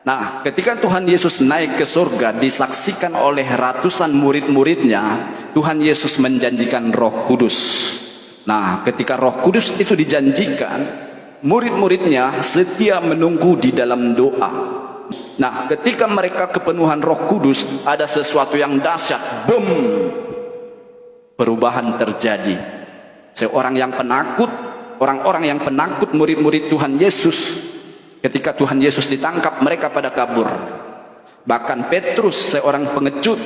Nah, ketika Tuhan Yesus naik ke surga, disaksikan oleh ratusan murid-muridnya, Tuhan Yesus menjanjikan Roh Kudus. Nah, ketika Roh Kudus itu dijanjikan, murid-muridnya setia menunggu di dalam doa. Nah, ketika mereka kepenuhan Roh Kudus, ada sesuatu yang dahsyat, boom, perubahan terjadi. Seorang yang penakut, orang-orang yang penakut, murid-murid Tuhan Yesus, ketika Tuhan Yesus ditangkap, mereka pada kabur. Bahkan Petrus, seorang pengecut,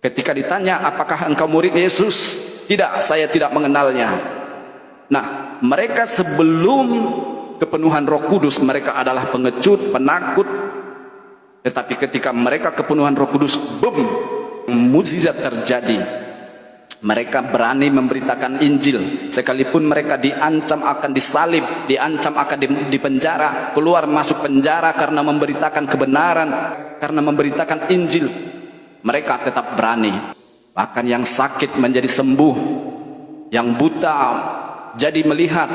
ketika ditanya, apakah engkau murid Yesus? Tidak, saya tidak mengenalnya. Nah, mereka sebelum kepenuhan Roh Kudus, mereka adalah pengecut, penakut. Tetapi ketika mereka kepenuhan Roh Kudus, boom, mukjizat terjadi. Mereka berani memberitakan Injil, sekalipun mereka diancam akan disalib, diancam akan dipenjara, keluar masuk penjara karena memberitakan kebenaran, karena memberitakan Injil. Mereka tetap berani. Bahkan yang sakit menjadi sembuh, yang buta jadi melihat,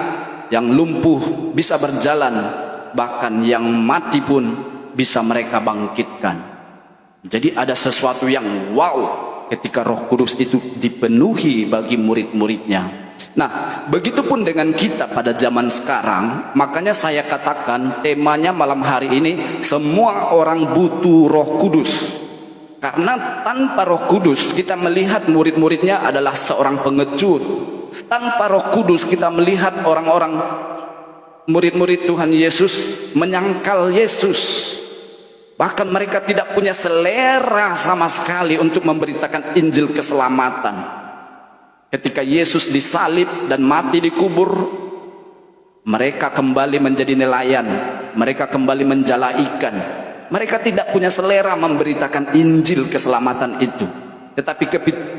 yang lumpuh bisa berjalan, bahkan yang mati pun bisa mereka bangkitkan. Jadi ada sesuatu yang wow ketika Roh Kudus itu dipenuhi bagi murid-muridnya. Nah, begitupun dengan kita pada zaman sekarang. Makanya saya katakan temanya malam hari ini, semua orang butuh Roh Kudus. Karena tanpa Roh Kudus kita melihat murid-muridnya adalah seorang pengecut. Tanpa Roh Kudus kita melihat orang-orang murid-murid Tuhan Yesus menyangkal Yesus. Bahkan mereka tidak punya selera sama sekali untuk memberitakan Injil keselamatan. Ketika Yesus disalib dan mati dikubur, mereka kembali menjadi nelayan, mereka kembali menjala ikan. Mereka tidak punya selera memberitakan Injil keselamatan itu. Tetapi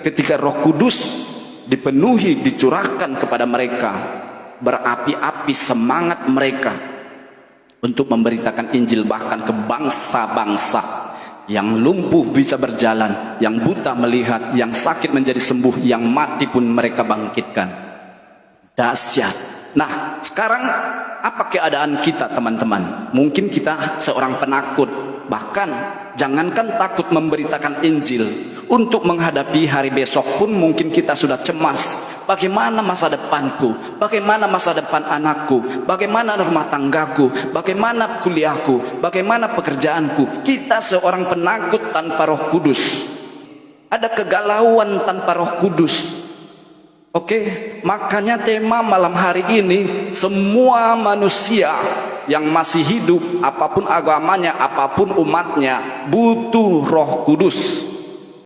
ketika Roh Kudus dipenuhi, dicurahkan kepada mereka, berapi-api semangat mereka untuk memberitakan Injil bahkan ke bangsa-bangsa. Yang lumpuh bisa berjalan, yang buta melihat, yang sakit menjadi sembuh, yang mati pun mereka bangkitkan. Dahsyat. Nah, sekarang apa keadaan kita, teman-teman? Mungkin kita seorang penakut, bahkan jangankan takut memberitakan Injil, untuk menghadapi hari besok pun mungkin kita sudah cemas. Bagaimana masa depanku? Bagaimana masa depan anakku? Bagaimana rumah tanggaku? Bagaimana kuliahku? Bagaimana pekerjaanku? Kita seorang penakut tanpa Roh Kudus. Ada kegalauan tanpa Roh Kudus. Oke, makanya tema malam hari ini, semua manusia yang masih hidup, apapun agamanya, apapun umatnya, butuh Roh Kudus.